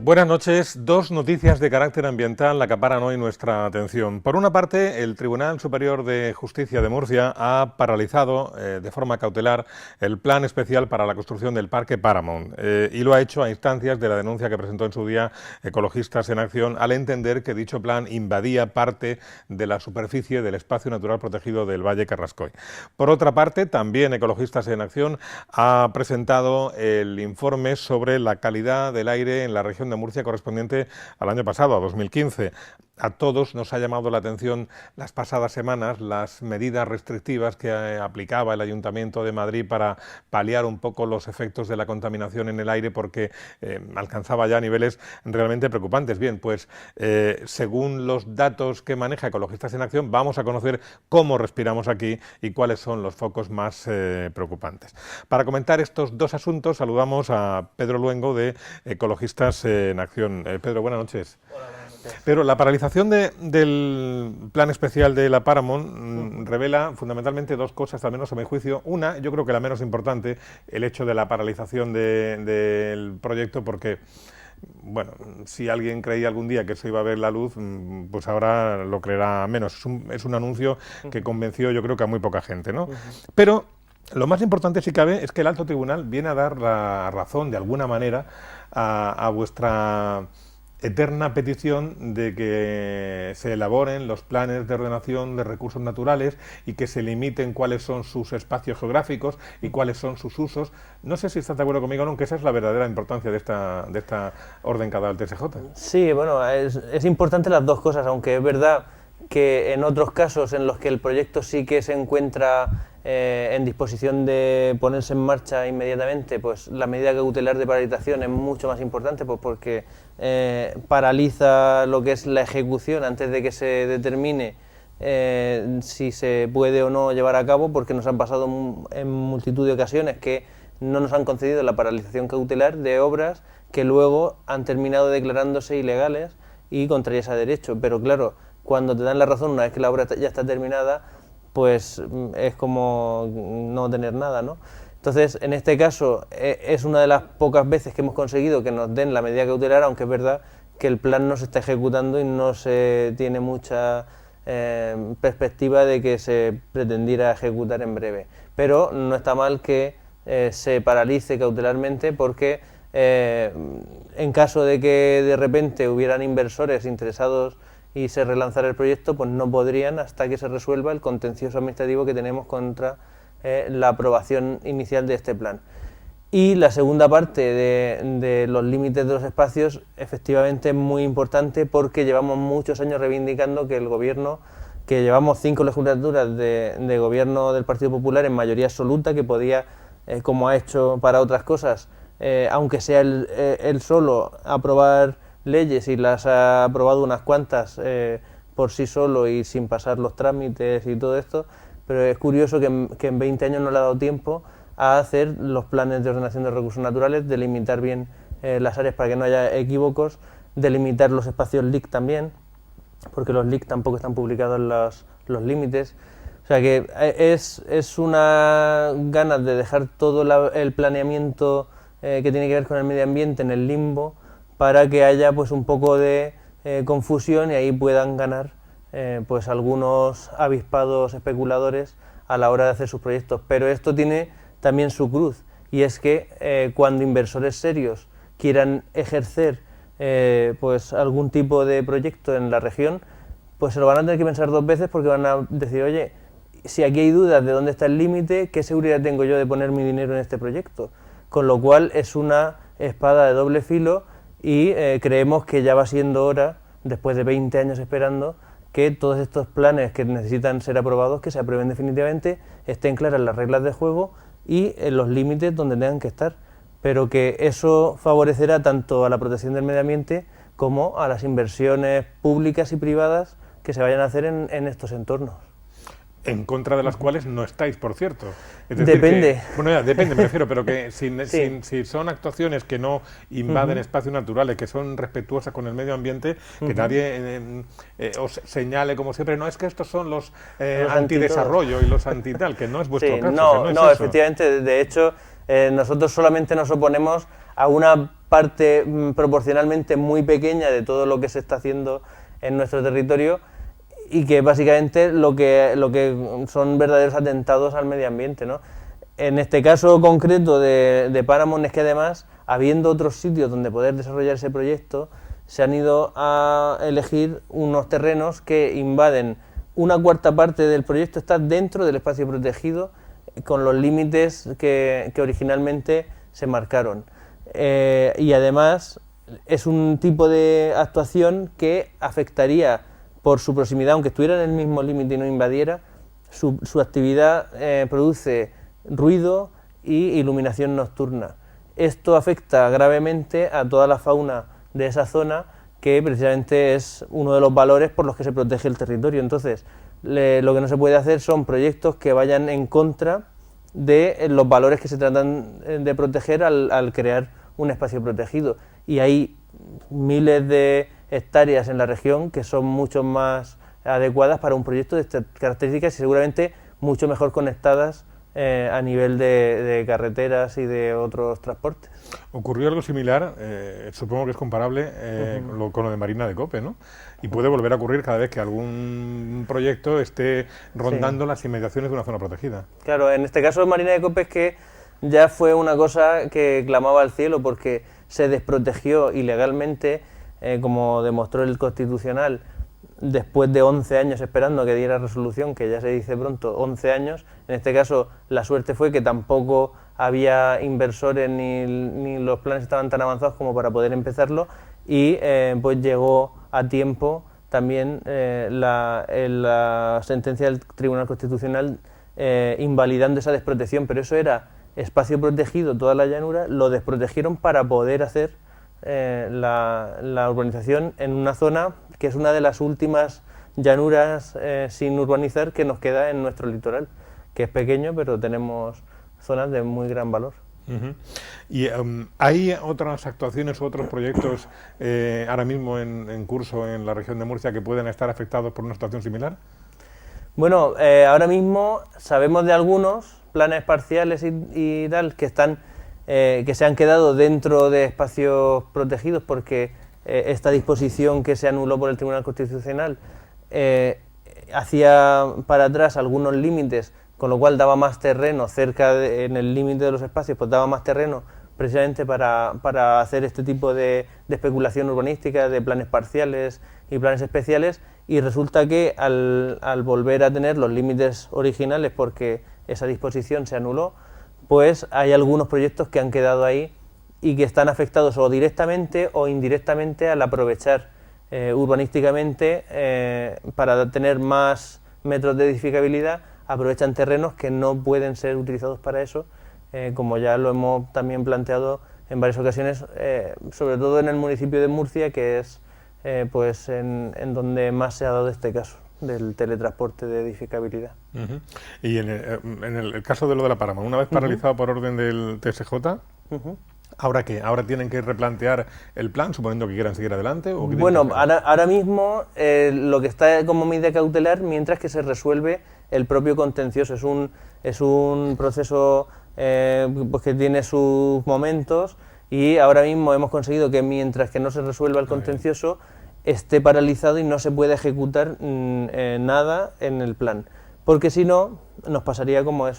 Buenas noches. Dos noticias de carácter ambiental acaparan hoy nuestra atención. Por una parte, el Tribunal Superior de Justicia de Murcia ha paralizado de forma cautelar el plan especial para la construcción del Parque Paramount y lo ha hecho a instancias de la denuncia que presentó en su día Ecologistas en Acción al entender que dicho plan invadía parte de la superficie del espacio natural protegido del Valle Carrascoy. Por otra parte, también Ecologistas en Acción ha presentado el informe sobre la calidad del aire en la región de Murcia correspondiente al año pasado, a 2015. A todos nos ha llamado la atención las pasadas semanas las medidas restrictivas que aplicaba el Ayuntamiento de Madrid para paliar un poco los efectos de la contaminación en el aire porque alcanzaba ya niveles realmente preocupantes. Bien, pues según los datos que maneja Ecologistas en Acción, vamos a conocer cómo respiramos aquí y cuáles son los focos más preocupantes. Para comentar estos dos asuntos saludamos a Pedro Luengo de Ecologistas en Acción. Pedro, buenas noches. Hola, buenas noches. Pero la paralización del plan especial de la Paramount revela fundamentalmente dos cosas, al menos a mi juicio. Una, yo creo que la menos importante, el hecho de la paralización del proyecto, porque bueno, si alguien creía algún día que eso iba a ver la luz, pues ahora lo creerá menos. Es un anuncio que convenció, yo creo, que a muy poca gente, ¿no? Pero lo más importante, si cabe, es que el Alto Tribunal viene a dar la razón, de alguna manera, a vuestra eterna petición de que se elaboren los planes de ordenación de recursos naturales y que se limiten cuáles son sus espacios geográficos y cuáles son sus usos. No sé si estás de acuerdo conmigo o no, que esa es la verdadera importancia de esta orden que ha dado el TSJ. Sí, bueno, es importante las dos cosas, aunque es verdad que en otros casos en los que el proyecto sí que se encuentra en disposición de ponerse en marcha inmediatamente, pues la medida cautelar de paralización es mucho más importante, pues porque paraliza lo que es la ejecución antes de que se determine si se puede o no llevar a cabo, porque nos han pasado en multitud de ocasiones que no nos han concedido la paralización cautelar de obras que luego han terminado declarándose ilegales y contrarias a derecho. Pero claro, cuando te dan la razón una vez que la obra ya está terminada, pues es como no tener nada, ¿no? Entonces, en este caso, es una de las pocas veces que hemos conseguido que nos den la medida cautelar, aunque es verdad que el plan no se está ejecutando y no se tiene mucha perspectiva de que se pretendiera ejecutar en breve. Pero no está mal que se paralice cautelarmente porque en caso de que de repente hubieran inversores interesados y se relanzara el proyecto, pues no podrían hasta que se resuelva el contencioso administrativo que tenemos contra la aprobación inicial de este plan. Y la segunda parte de los límites de los espacios efectivamente es muy importante porque llevamos muchos años reivindicando que el gobierno, que llevamos 5 legislaturas de gobierno del Partido Popular en mayoría absoluta, que podía, como ha hecho para otras cosas, aunque sea él solo, aprobar leyes, y las ha aprobado unas cuantas por sí solo y sin pasar los trámites y todo esto, pero es curioso que en 20 años no le ha dado tiempo a hacer los planes de ordenación de recursos naturales, delimitar bien las áreas para que no haya equívocos, delimitar los espacios LIC también, porque los LIC tampoco están publicados los límites. O sea que es una ganas de dejar todo el planeamiento que tiene que ver con el medio ambiente en el limbo, para que haya pues un poco de confusión y ahí puedan ganar pues algunos avispados especuladores a la hora de hacer sus proyectos. Pero esto tiene también su cruz, y es que cuando inversores serios quieran ejercer pues algún tipo de proyecto en la región, pues se lo van a tener que pensar dos veces, porque van a decir, oye, si aquí hay dudas de dónde está el límite, ¿qué seguridad tengo yo de poner mi dinero en este proyecto? Con lo cual es una espada de doble filo. Y creemos que ya va siendo hora, después de 20 años esperando, que todos estos planes que necesitan ser aprobados, que se aprueben definitivamente, estén claras las reglas de juego y en los límites donde tengan que estar, pero que eso favorecerá tanto a la protección del medio ambiente como a las inversiones públicas y privadas que se vayan a hacer en estos entornos. En contra de las cuales no estáis, por cierto. Es decir, depende. Bueno, ya, depende, me refiero, pero que si son actuaciones que no invaden espacios naturales, que son respetuosas con el medio ambiente, que nadie os señale, como siempre, no es que estos son los antidesarrollo y los anti-tal, que no es vuestro caso. No, efectivamente, de hecho, nosotros solamente nos oponemos a una parte proporcionalmente muy pequeña de todo lo que se está haciendo en nuestro territorio y que básicamente lo que son verdaderos atentados al medio ambiente, ¿no? En este caso concreto de Paramount es que además, habiendo otros sitios donde poder desarrollar ese proyecto, se han ido a elegir unos terrenos que invaden una cuarta parte del proyecto, está dentro del espacio protegido con los límites que originalmente se marcaron. Y además es un tipo de actuación que afectaría por su proximidad, aunque estuviera en el mismo límite y no invadiera, su actividad produce ruido y iluminación nocturna. Esto afecta gravemente a toda la fauna de esa zona, que precisamente es uno de los valores por los que se protege el territorio. Entonces, lo que no se puede hacer son proyectos que vayan en contra de los valores que se tratan de proteger al crear un espacio protegido. Y hay miles de hectáreas en la región que son mucho más adecuadas para un proyecto de estas características y seguramente mucho mejor conectadas a nivel de carreteras y de otros transportes. Ocurrió algo similar, supongo que es comparable con lo de Marina de Cope, ¿no? Y puede volver a ocurrir cada vez que algún proyecto esté rondando las inmediaciones de una zona protegida. Claro, en este caso Marina de Cope es que ya fue una cosa que clamaba al cielo porque se desprotegió ilegalmente, como demostró el Constitucional, después de 11 años esperando a que diera resolución, que ya se dice pronto, 11 años. En este caso la suerte fue que tampoco había inversores ni los planes estaban tan avanzados como para poder empezarlo y pues llegó a tiempo también la sentencia del Tribunal Constitucional invalidando esa desprotección, pero eso era espacio protegido, toda la llanura, lo desprotegieron para poder hacer la urbanización en una zona que es una de las últimas llanuras sin urbanizar que nos queda en nuestro litoral, que es pequeño, pero tenemos zonas de muy gran valor. ¿Y hay otras actuaciones u otros proyectos ahora mismo en curso en la región de Murcia que pueden estar afectados por una situación similar? Bueno, ahora mismo sabemos de algunos planes parciales y tal que están que se han quedado dentro de espacios protegidos porque esta disposición que se anuló por el Tribunal Constitucional hacía para atrás algunos límites, con lo cual daba más terreno en el límite de los espacios, pues daba más terreno precisamente para hacer este tipo de especulación urbanística, de planes parciales y planes especiales, y resulta que al volver a tener los límites originales porque esa disposición se anuló, pues hay algunos proyectos que han quedado ahí y que están afectados o directamente o indirectamente al aprovechar urbanísticamente para tener más metros de edificabilidad, aprovechan terrenos que no pueden ser utilizados para eso, como ya lo hemos también planteado en varias ocasiones, sobre todo en el municipio de Murcia, que es pues en donde más se ha dado este caso del teletransporte de edificabilidad. Y en el caso de lo de la Paramount, una vez paralizado por orden del TSJ, ¿ahora qué? ¿Ahora tienen que replantear el plan, suponiendo que quieran seguir adelante? ¿O bueno, ahora mismo lo que está como medida cautelar, mientras que se resuelve el propio contencioso, es un proceso pues que tiene sus momentos, y ahora mismo hemos conseguido que mientras que no se resuelva el contencioso esté paralizado y no se pueda ejecutar nada en el plan, porque si no nos pasaría como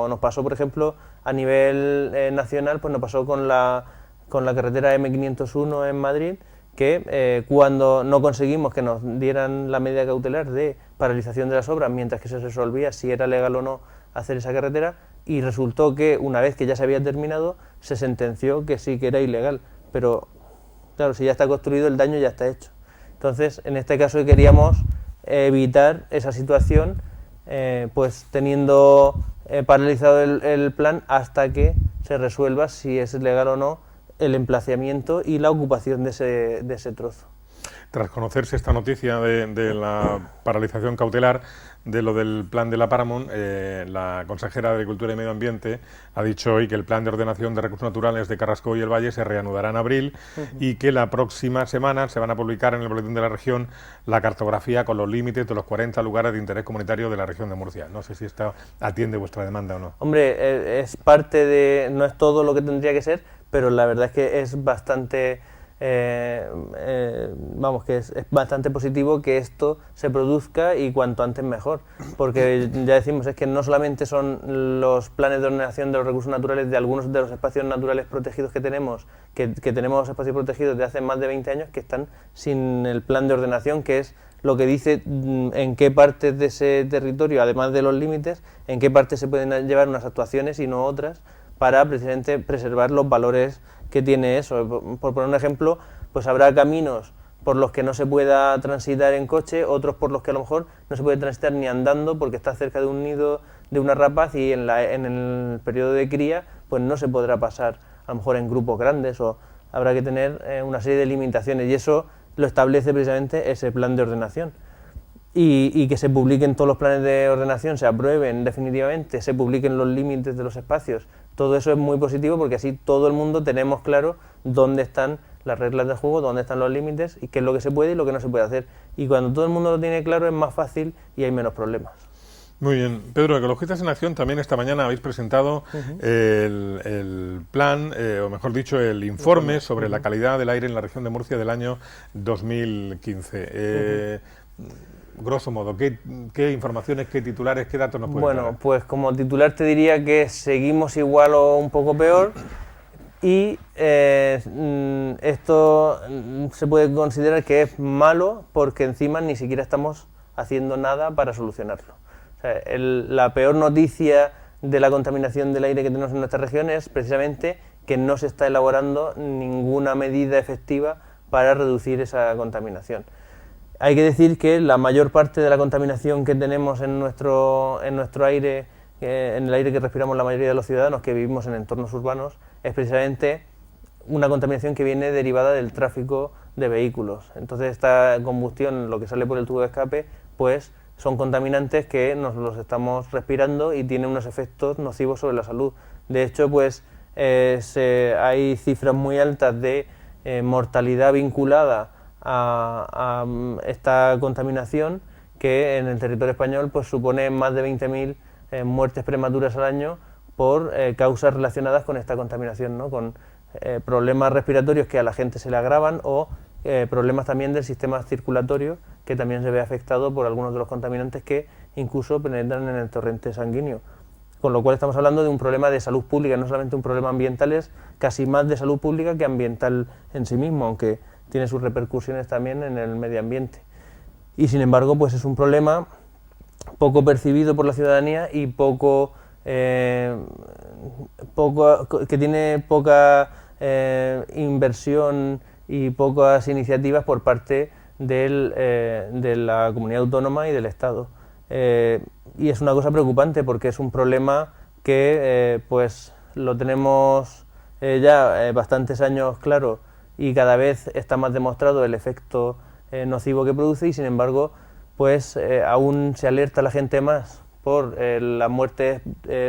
nos pasó por ejemplo a nivel nacional, pues nos pasó con la carretera M501 en Madrid, que cuando no conseguimos que nos dieran la medida cautelar de paralización de las obras mientras que se resolvía si era legal o no hacer esa carretera, y resultó que una vez que ya se había terminado se sentenció que sí que era ilegal, pero claro, si ya está construido el daño ya está hecho. Entonces, en este caso queríamos evitar esa situación, pues teniendo paralizado el plan hasta que se resuelva si es legal o no el emplazamiento y la ocupación de ese trozo. Tras conocerse esta noticia de la paralización cautelar de lo del plan de la Paramount, la consejera de Agricultura y Medio Ambiente ha dicho hoy que el plan de ordenación de recursos naturales de Carrasco y el Valle se reanudará en abril y que la próxima semana se van a publicar en el boletín de la región la cartografía con los límites de los 40 lugares de interés comunitario de la región de Murcia. No sé si esto atiende vuestra demanda o no. Hombre, es parte no es todo lo que tendría que ser, pero la verdad es que es bastante... vamos, que es bastante positivo que esto se produzca y cuanto antes mejor, porque ya decimos, es que no solamente son los planes de ordenación de los recursos naturales de algunos de los espacios naturales protegidos que tenemos, que tenemos espacios protegidos de hace más de 20 años que están sin el plan de ordenación, que es lo que dice en qué partes de ese territorio, además de los límites, en qué partes se pueden llevar unas actuaciones y no otras, para precisamente preservar los valores que tiene eso. Por poner un ejemplo, pues habrá caminos por los que no se pueda transitar en coche, otros por los que a lo mejor no se puede transitar ni andando porque está cerca de un nido de una rapaz y en el periodo de cría pues no se podrá pasar a lo mejor en grupos grandes, o habrá que tener una serie de limitaciones, y eso lo establece precisamente ese plan de ordenación. Y que se publiquen todos los planes de ordenación, se aprueben definitivamente, se publiquen los límites de los espacios. Todo eso es muy positivo porque así todo el mundo tenemos claro dónde están las reglas del juego, dónde están los límites y qué es lo que se puede y lo que no se puede hacer. Y cuando todo el mundo lo tiene claro es más fácil y hay menos problemas. Muy bien. Pedro, Ecologistas en Acción, también esta mañana habéis presentado el plan, o mejor dicho, el informe sobre la calidad del aire en la región de Murcia del año 2015. Grosso modo, ¿qué informaciones, qué titulares, qué datos nos pueden dar? Bueno, pues como titular te diría que seguimos igual o un poco peor, y esto se puede considerar que es malo porque encima ni siquiera estamos haciendo nada para solucionarlo. O sea, la peor noticia de la contaminación del aire que tenemos en nuestra región es precisamente que no se está elaborando ninguna medida efectiva para reducir esa contaminación. Hay que decir que la mayor parte de la contaminación que tenemos en nuestro aire, en el aire que respiramos la mayoría de los ciudadanos que vivimos en entornos urbanos, es precisamente una contaminación que viene derivada del tráfico de vehículos. Entonces esta combustión, lo que sale por el tubo de escape, pues son contaminantes que nos los estamos respirando y tienen unos efectos nocivos sobre la salud. De hecho, pues hay cifras muy altas de mortalidad vinculada a esta contaminación, que en el territorio español pues supone más de 20.000 muertes prematuras al año por causas relacionadas con esta contaminación, ¿no? Con problemas respiratorios que a la gente se le agravan, o problemas también del sistema circulatorio, que también se ve afectado por algunos de los contaminantes que incluso penetran en el torrente sanguíneo. Con lo cual estamos hablando de un problema de salud pública, no solamente un problema ambiental, es casi más de salud pública que ambiental en sí mismo, aunque tiene sus repercusiones también en el medio ambiente. Y sin embargo, pues es un problema poco percibido por la ciudadanía y que tiene poca inversión y pocas iniciativas por parte de la comunidad autónoma y del Estado. Y es una cosa preocupante porque es un problema que pues lo tenemos ya bastantes años claro, y cada vez está más demostrado el efecto nocivo que produce, y sin embargo pues aún se alerta a la gente más por las muertes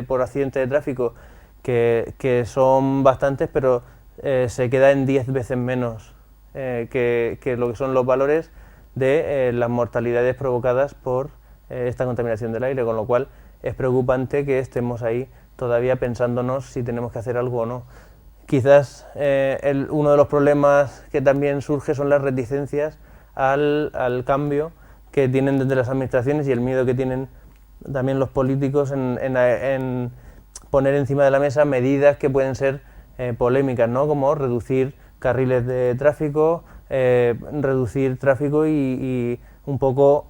por accidentes de tráfico, que son bastantes, pero se queda en 10 veces menos que lo que son los valores de las mortalidades provocadas por esta contaminación del aire, con lo cual es preocupante que estemos ahí todavía pensándonos si tenemos que hacer algo o no. Quizás uno de los problemas que también surge son las reticencias al cambio que tienen desde las administraciones y el miedo que tienen también los políticos en poner encima de la mesa medidas que pueden ser polémicas, ¿no? Como reducir carriles de tráfico, reducir tráfico y un poco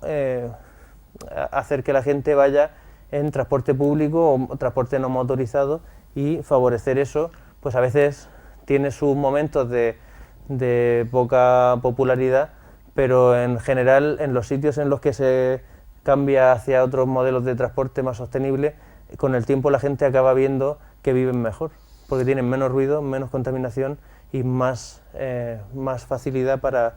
hacer que la gente vaya en transporte público o transporte no motorizado, y favorecer eso. Pues a veces tiene sus momentos de poca popularidad, pero en general en los sitios en los que se cambia hacia otros modelos de transporte más sostenible, con el tiempo la gente acaba viendo que viven mejor, porque tienen menos ruido, menos contaminación y más facilidad para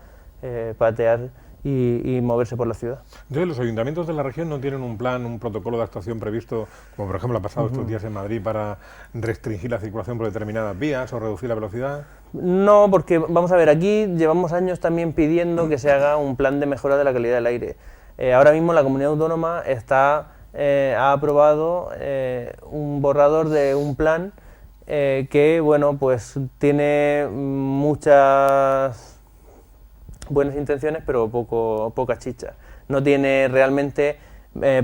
patear y moverse por la ciudad. Entonces, los ayuntamientos de la región no tienen un plan, un protocolo de actuación previsto, como por ejemplo ha pasado estos días en Madrid, para restringir la circulación por determinadas vías o reducir la velocidad. No, porque vamos a ver, aquí llevamos años también pidiendo que se haga un plan de mejora de la calidad del aire. Ahora mismo la comunidad autónoma ha aprobado un borrador de un plan que bueno, pues tiene muchas buenas intenciones, pero poca chicha. No tiene realmente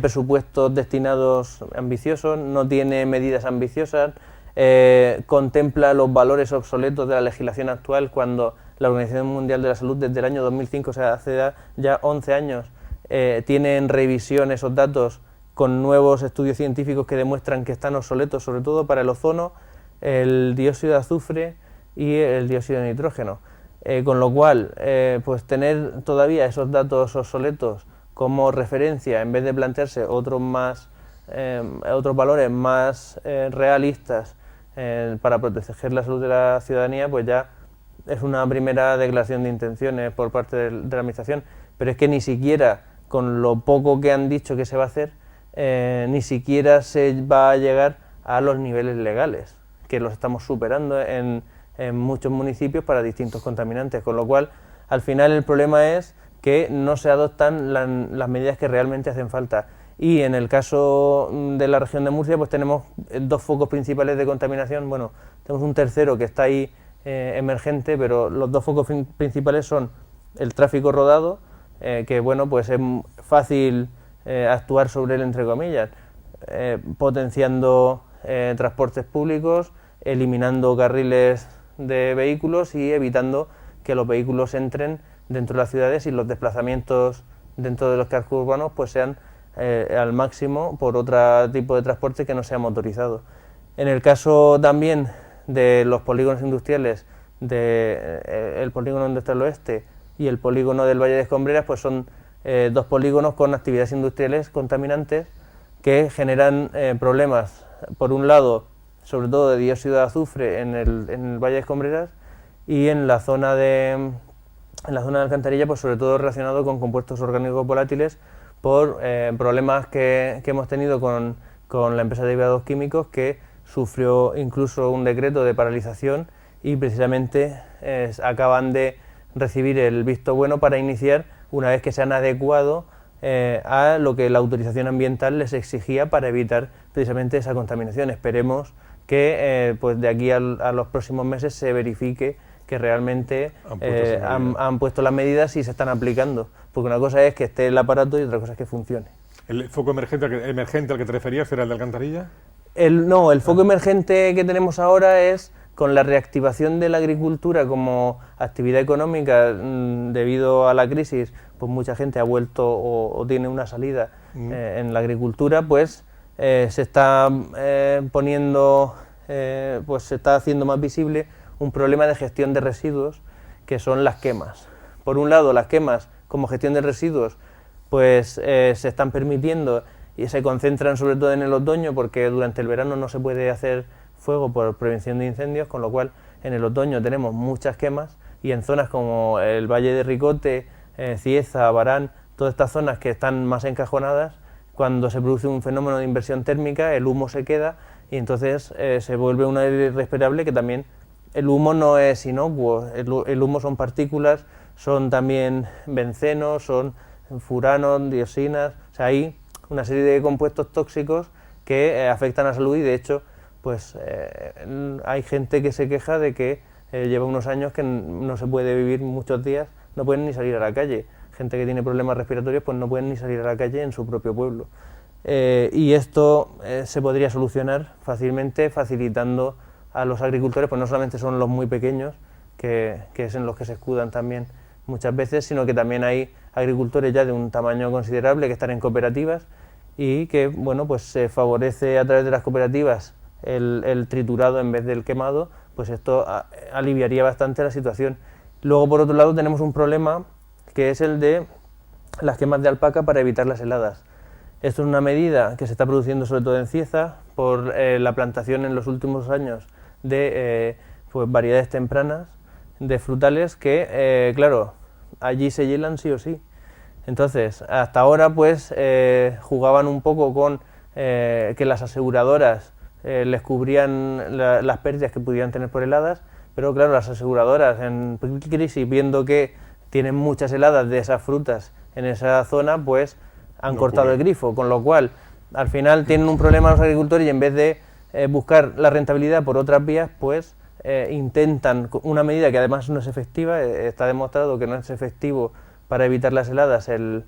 presupuestos destinados ambiciosos, no tiene medidas ambiciosas, contempla los valores obsoletos de la legislación actual cuando la Organización Mundial de la Salud desde el año 2005, o sea, hace ya 11 años, tiene en revisión esos datos con nuevos estudios científicos que demuestran que están obsoletos, sobre todo para el ozono, el dióxido de azufre y el dióxido de nitrógeno. Con lo cual, pues tener todavía esos datos obsoletos como referencia, en vez de plantearse otros valores más realistas para proteger la salud de la ciudadanía, pues ya es una primera declaración de intenciones por parte de la Administración. Pero es que ni siquiera con lo poco que han dicho que se va a hacer, ni siquiera se va a llegar a los niveles legales, que los estamos superando en muchos municipios para distintos contaminantes, con lo cual al final el problema es que no se adoptan las medidas que realmente hacen falta. Y en el caso de la región de Murcia, pues tenemos dos focos principales de contaminación. Bueno, tenemos un tercero que está ahí emergente, pero los dos focos principales son el tráfico rodado, que bueno, pues es fácil actuar sobre él, entre comillas, potenciando transportes públicos, eliminando carriles de vehículos y evitando que los vehículos entren dentro de las ciudades y los desplazamientos dentro de los cascos urbanos pues sean al máximo por otro tipo de transporte que no sea motorizado. En el caso también de los polígonos industriales, el polígono industrial oeste y el polígono del Valle de Escombreras, pues son dos polígonos con actividades industriales contaminantes que generan problemas, por un lado, sobre todo de dióxido de azufre en el Valle de Escombreras, y en la zona de Alcantarilla, pues sobre todo relacionado con compuestos orgánicos volátiles por problemas que hemos tenido con la empresa de derivados químicos, que sufrió incluso un decreto de paralización y precisamente acaban de recibir el visto bueno para iniciar una vez que se han adecuado a lo que la autorización ambiental les exigía para evitar precisamente esa contaminación. Esperemos que pues de aquí a los próximos meses se verifique que realmente han puesto las medidas y se están aplicando, porque una cosa es que esté el aparato y otra cosa es que funcione. ¿El foco emergente al que te referías era el de Alcantarilla? No, el foco emergente que tenemos ahora es con la reactivación de la agricultura como actividad económica debido a la crisis, pues mucha gente ha vuelto o tiene una salida en la agricultura, pues se está pues se está haciendo más visible un problema de gestión de residuos, que son las quemas. Por un lado, las quemas como gestión de residuos pues se están permitiendo y se concentran sobre todo en el otoño, porque durante el verano no se puede hacer fuego por prevención de incendios, con lo cual en el otoño tenemos muchas quemas, y en zonas como el Valle de Ricote, Cieza, Barán, todas estas zonas que están más encajonadas, cuando se produce un fenómeno de inversión térmica, el humo se queda y entonces se vuelve un aire irrespirable, que también el humo no es inocuo, el humo son partículas, son también bencenos, son furanos, dioxinas, o sea, hay una serie de compuestos tóxicos que afectan a la salud, y de hecho pues hay gente que se queja de que lleva unos años que no se puede vivir muchos días, no pueden ni salir a la calle. Gente que tiene problemas respiratorios pues no pueden ni salir a la calle en su propio pueblo. Y esto se podría solucionar fácilmente facilitando a los agricultores, pues no solamente son los muy pequeños, que es en los que se escudan también muchas veces, sino que también hay agricultores ya de un tamaño considerable que están en cooperativas, y que bueno, pues se favorece a través de las cooperativas el triturado en vez del quemado, pues esto aliviaría bastante la situación. Luego, por otro lado, tenemos un problema que es el de las quemas de alpaca para evitar las heladas. Esto es una medida que se está produciendo sobre todo en Cieza por la plantación en los últimos años de pues variedades tempranas de frutales que, claro, allí se hielan sí o sí. Entonces, hasta ahora pues jugaban un poco con que las aseguradoras les cubrían las pérdidas que pudieran tener por heladas, pero claro, las aseguradoras en crisis, viendo que tienen muchas heladas de esas frutas en esa zona, pues han cortado el grifo, con lo cual al final tienen un problema los agricultores, y en vez de buscar la rentabilidad por otras vías, pues intentan una medida que además no es efectiva, está demostrado que no es efectivo para evitar las heladas el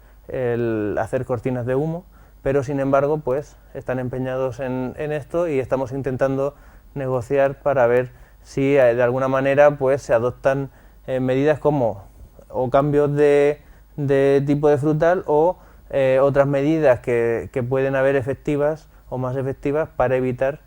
hacer cortinas de humo, pero sin embargo pues están empeñados en esto y estamos intentando negociar para ver si de alguna manera pues se adoptan medidas como o cambios de tipo de frutal o otras medidas que pueden haber efectivas o más efectivas para evitar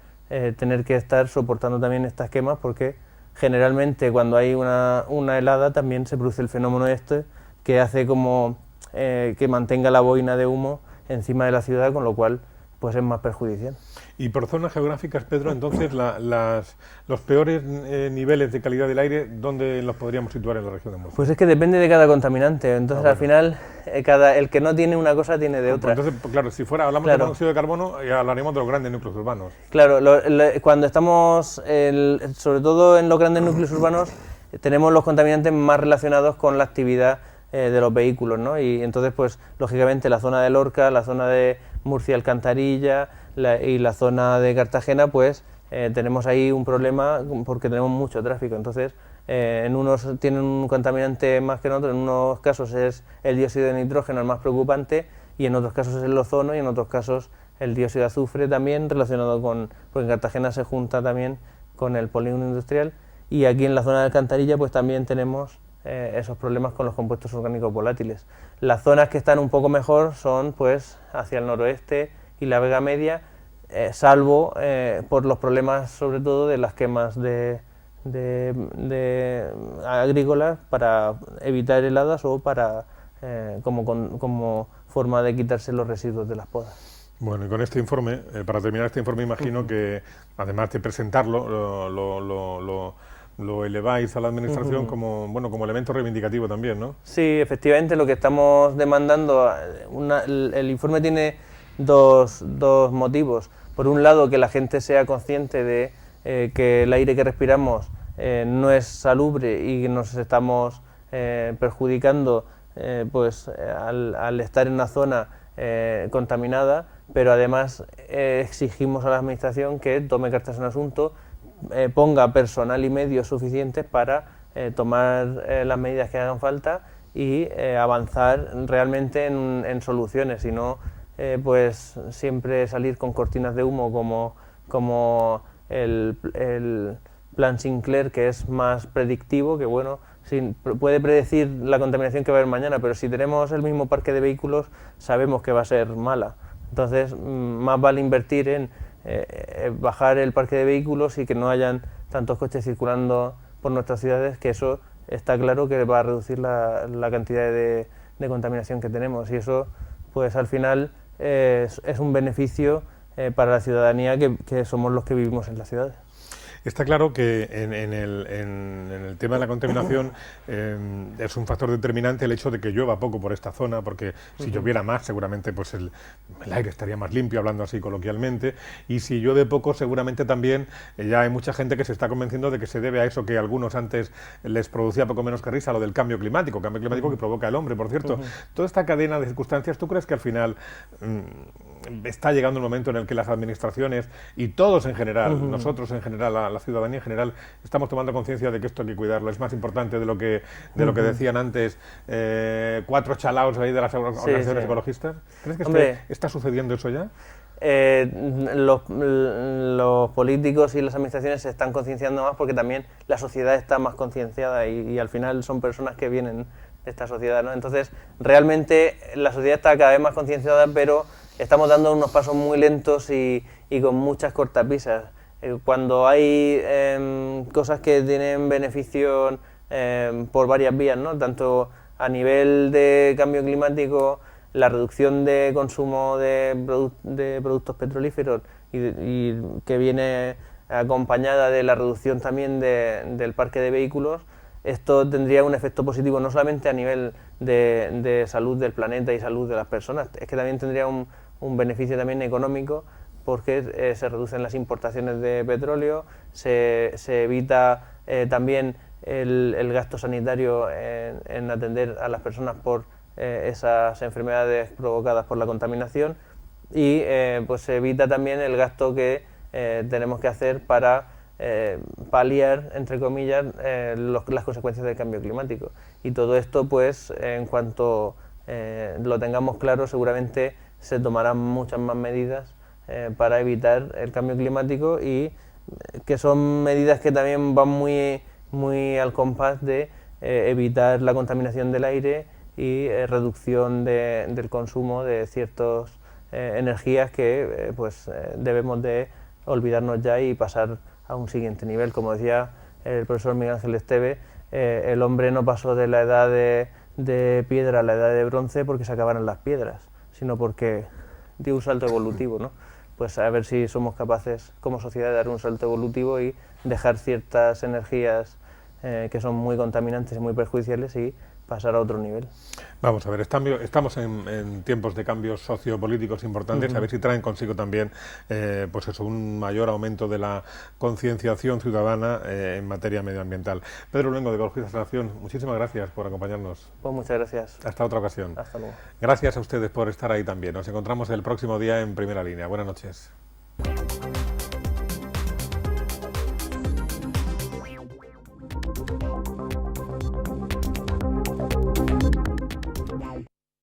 tener que estar soportando también estas quemas, porque generalmente cuando hay una helada también se produce el fenómeno este que hace como que mantenga la boina de humo encima de la ciudad, con lo cual pues es más perjudicial. Y por zonas geográficas, Pedro, entonces los peores niveles de calidad del aire, ¿dónde los podríamos situar en la región de Murcia? Pues es que depende de cada contaminante, entonces al final el que no tiene una cosa tiene de otra. Entonces, claro, si hablamos de monóxido de carbono, hablaríamos de los grandes núcleos urbanos. Claro, cuando estamos, sobre todo en los grandes núcleos urbanos, tenemos los contaminantes más relacionados con la actividad de los vehículos, ¿no? Y entonces, pues, lógicamente, la zona de Lorca, la zona de Murcia-Alcantarilla y la zona de Cartagena, pues, tenemos ahí un problema porque tenemos mucho tráfico. Entonces, en unos tienen un contaminante más que en otros, en unos casos es el dióxido de nitrógeno el más preocupante y en otros casos es el ozono y en otros casos el dióxido de azufre también relacionado porque en Cartagena se junta también con el polígono industrial y aquí en la zona de Alcantarilla pues también tenemos esos problemas con los compuestos orgánicos volátiles. Las zonas que están un poco mejor son pues hacia el noroeste y la Vega Media, salvo por los problemas sobre todo de las quemas de agrícolas para evitar heladas o para como forma de quitarse los residuos de las podas. Bueno, y con este informe, para terminar este informe, imagino que además de presentarlo, lo eleváis a la Administración como elemento reivindicativo también, ¿no? Sí, efectivamente, lo que estamos demandando, el informe tiene dos motivos. Por un lado, que la gente sea consciente de que el aire que respiramos no es salubre y que nos estamos perjudicando al estar en una zona contaminada, pero además exigimos a la Administración que tome cartas en el asunto, ponga personal y medios suficientes para tomar las medidas que hagan falta y avanzar realmente en soluciones, y no pues siempre salir con cortinas de humo como el plan Sinclair, que es más predictivo, que bueno, puede predecir la contaminación que va a haber mañana, pero si tenemos el mismo parque de vehículos sabemos que va a ser mala. Entonces más vale invertir en bajar el parque de vehículos y que no hayan tantos coches circulando por nuestras ciudades, que eso está claro que va a reducir la cantidad de contaminación que tenemos, y eso pues al final es un beneficio para la ciudadanía que somos los que vivimos en las ciudades. Está claro que en el tema de la contaminación es un factor determinante el hecho de que llueva poco por esta zona, porque si lloviera más seguramente pues el aire estaría más limpio, hablando así coloquialmente, y si llueve poco seguramente también ya hay mucha gente que se está convenciendo de que se debe a eso que a algunos antes les producía poco menos que risa, lo del cambio climático que provoca el hombre, por cierto. Toda esta cadena de circunstancias, ¿tú crees que al final está llegando el momento en el que las administraciones y todos en general, nosotros en general, la ciudadanía en general, estamos tomando conciencia de que esto hay que cuidarlo? Es más importante de lo que decían antes 4 chalaos ahí de las organizaciones ecologistas. ¿Crees que está sucediendo eso ya? Los políticos y las administraciones se están concienciando más porque también la sociedad está más concienciada y al final son personas que vienen de esta sociedad, ¿no? Entonces, realmente la sociedad está cada vez más concienciada, pero estamos dando unos pasos muy lentos y con muchas cortapisas. Cuando hay cosas que tienen beneficio por varias vías, ¿no? Tanto a nivel de cambio climático, la reducción de consumo de productos petrolíferos y que viene acompañada de la reducción también del parque de vehículos, esto tendría un efecto positivo no solamente a nivel de salud del planeta y salud de las personas, es que también tendría un beneficio también económico, porque se reducen las importaciones de petróleo, se evita también el gasto sanitario en atender a las personas por esas enfermedades provocadas por la contaminación, y pues se evita también el gasto que tenemos que hacer para paliar, entre comillas, las consecuencias del cambio climático. Y todo esto, pues, en cuanto lo tengamos claro, seguramente se tomarán muchas más medidas para evitar el cambio climático, y que son medidas que también van muy al compás de evitar la contaminación del aire y reducción del consumo de ciertas energías que debemos de olvidarnos ya y pasar a un siguiente nivel. Como decía el profesor Miguel Ángel Esteve, el hombre no pasó de la edad de piedra a la edad de bronce porque se acabaron las piedras, sino porque dio un salto evolutivo, ¿no? Pues a ver si somos capaces como sociedad de dar un salto evolutivo y dejar ciertas energías que son muy contaminantes y muy perjudiciales y pasar a otro nivel. Vamos a ver, estamos en tiempos de cambios sociopolíticos importantes, a ver si traen consigo también pues eso, un mayor aumento de la concienciación ciudadana en materia medioambiental. Pedro Luengo, de Ecologistas en Acción, muchísimas gracias por acompañarnos. Pues muchas gracias. Hasta otra ocasión. Hasta luego. Gracias a ustedes por estar ahí también. Nos encontramos el próximo día en Primera Línea. Buenas noches.